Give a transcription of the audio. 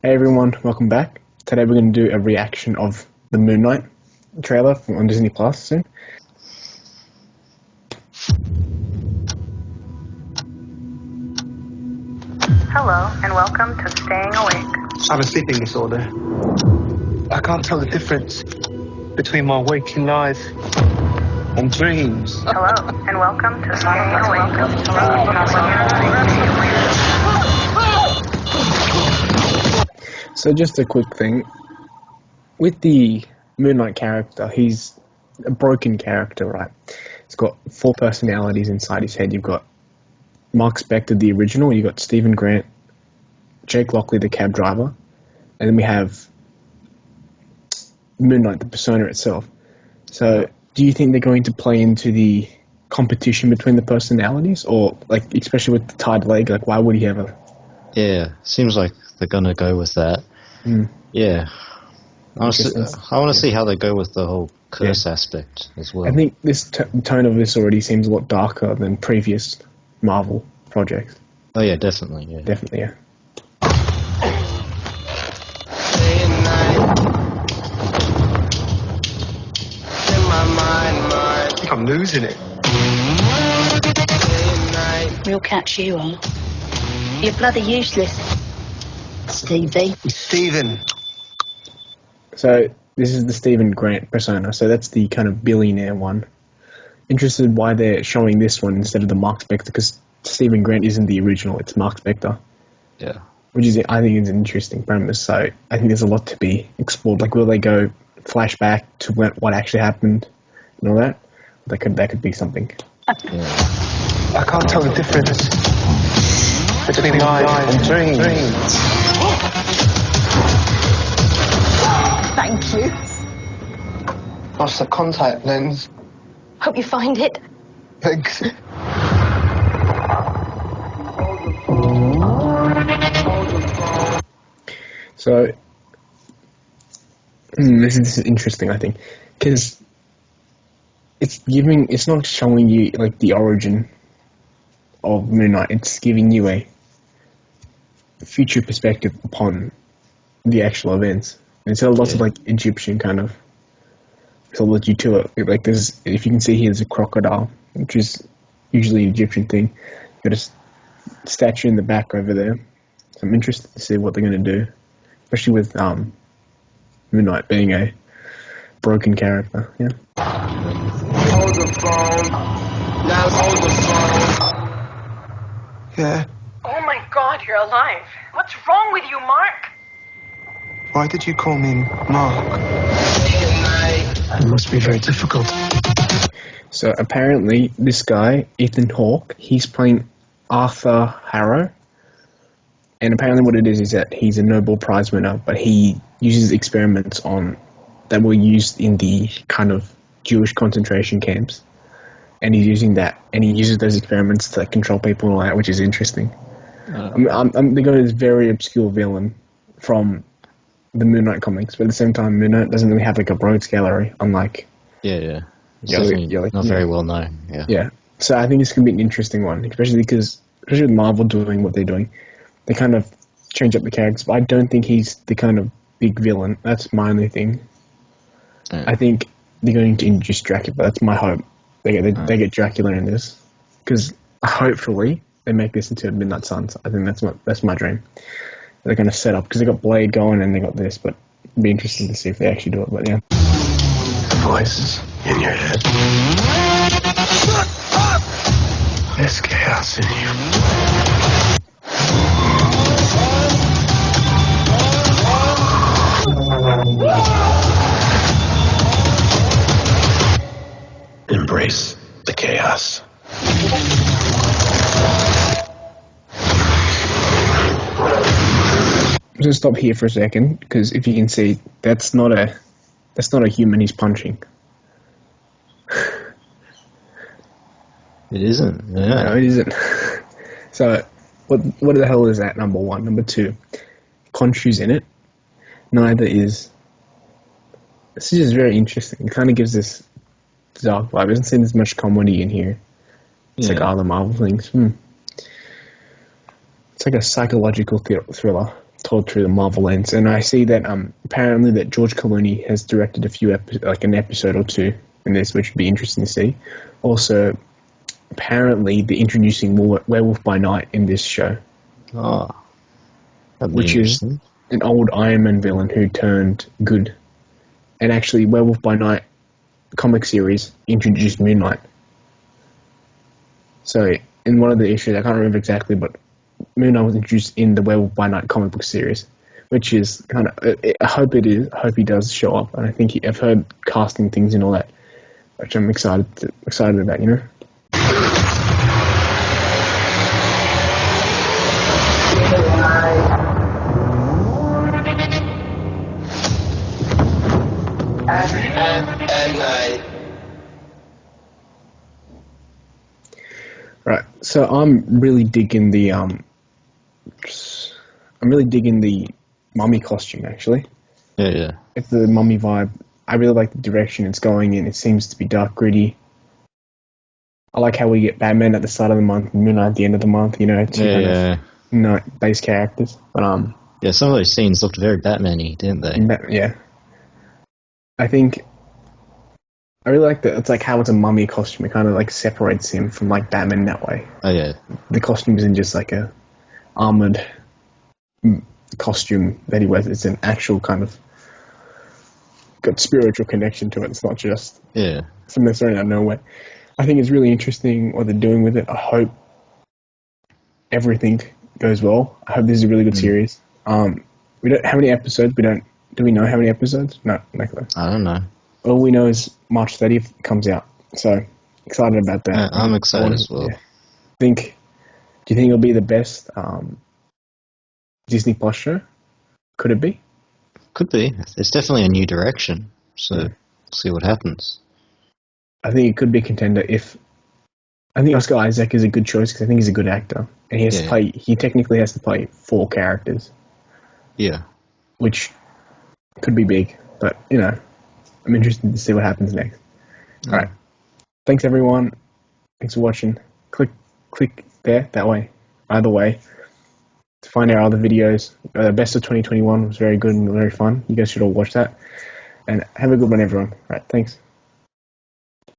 Hey everyone, welcome back. Today we're going to do a reaction of the Moon Knight trailer on Disney Plus soon. Hello, and welcome to Staying Awake. I have a sleeping disorder. I can't tell the difference between my waking life and dreams. Hello, and welcome to Staying Awake. So just a quick thing. With the Moon Knight character, he's a broken character, right? He's got 4 personalities inside his head. You've got Mark Spector, the original, you've got Stephen Grant, Jake Lockley, the cab driver, and then we have Moon Knight, the persona itself. So do you think they're going to play into the competition between the personalities, or like especially with the tied leg, like why would he have a... Yeah, seems like they're gonna go with that. Yeah, I want to see how they go with the whole curse aspect as well. I think this tone of this already seems a lot darker than previous Marvel projects. Oh yeah, definitely. Yeah, Definitely, yeah. I think I'm losing it. Real catch you are. You're bloody useless, Stevie. Stephen. So this is the Stephen Grant persona. So that's the kind of billionaire one. Interested why they're showing this one instead of the Mark Spector, because Stephen Grant isn't the original. It's Mark Spector. Yeah. Which is, I think, is an interesting premise. So I think there's a lot to be explored. Like, will they go flashback to what actually happened and all that? That could be something. I can't tell the difference between life and dreams. Thank you. Lost the contact lens. Hope you find it. Thanks. So this is interesting, I think, because it's not showing you like the origin of Moon Knight. It's giving you a future perspective upon the actual events. And so lots of like Egyptian kind of mythology to it. Like there's, if you can see here, there's a crocodile, which is usually an Egyptian thing. Got a statue in the back over there. So I'm interested to see what they're going to do, especially with Moon Knight being a broken character. Yeah. Hold the phone. Now hold the phone. Yeah. Oh my God, you're alive. What's wrong with you, Mark? Why did you call me Mark? It must be very difficult. So apparently this guy, Ethan Hawke, he's playing Arthur Harrow. And apparently what it is that he's a Nobel Prize winner, but he uses experiments that were used in the kind of Jewish concentration camps. And he's using that, and he uses those experiments to control people and all that, which is interesting. They got this very obscure villain from the Moon Knight comics, but at the same time, Moon Knight doesn't really have like a rogues gallery, unlike... It's definitely not very well known. Yeah. So I think this could be an interesting one, especially with Marvel doing what they're doing. They kind of change up the characters, but I don't think he's the kind of big villain. That's my only thing. I think they're going to introduce Dracula. That's my hope. They get Dracula in this, because hopefully they make this into Midnight Suns. I think that's my dream. They're going to set up, because they got Blade going and they got this, but it'd be interesting to see if they actually do it. But yeah, Voices in your head. There's chaos in you. Embrace the chaos. I'm just stop here for a second, because if you can see, that's not a human he's punching. It isn't. Yeah. No, it isn't. So, what the hell is that? Number one. Number two, Khonshu's in it. Neither is. This is just very interesting. It kind of gives this dark vibe. I haven't seen as much comedy in here. It's like other Marvel things. It's like a psychological thriller. told through the Marvel lens, and I see that apparently that George Clooney has directed a few an episode or two in this, which would be interesting to see. Also, apparently they're introducing Werewolf by Night in this show, Oh, that'd be which is interesting. an old Iron Man villain who turned good. And actually, Werewolf by Night comic series introduced Moon Knight. So in one of the issues, I can't remember exactly, but Moon Knight was introduced in the Werewolf by Night comic book series, which is kind of. I hope it is. I hope he does show up, and I think I've heard casting things and all that, which I'm excited about. You know. Right. So I'm really digging the mummy costume actually. Yeah. It's the mummy vibe. I really like the direction it's going in. It seems to be dark, gritty. I like how we get Batman at the start of the month, Moon Knight at the end of the month. You know, two kind of base characters. But yeah. Some of those scenes looked very Batman-y, didn't they? Yeah. I think I really like that. It's like how it's a mummy costume. It kind of like separates him from like Batman that way. Oh yeah. The costume isn't just like a armored costume that he wears. It's an actual kind of got spiritual connection to it. It's not just something that's thrown out of nowhere. I think it's really interesting what they're doing with it. I hope everything goes well. I hope this is a really good series. We don't. How many episodes? We don't. Do we know how many episodes? No clue. I don't know. All we know is March 30th comes out. So excited about that. Yeah, I'm excited as well. Yeah. Do you think it'll be the best Disney Plus show? Could it be? Could be. It's definitely a new direction. So we'll see what happens. I think it could be a contender if. I think Oscar Isaac is a good choice because I think he's a good actor, and he has to play. He technically has to play 4 characters. Yeah. Which could be big, but you know, I'm interested to see what happens next. All right. Thanks everyone. Thanks for watching. Click there that way. Either way, to find our other videos. Best of 2021 was very good and very fun. You guys should all watch that. And have a good one, everyone. All right. Thanks.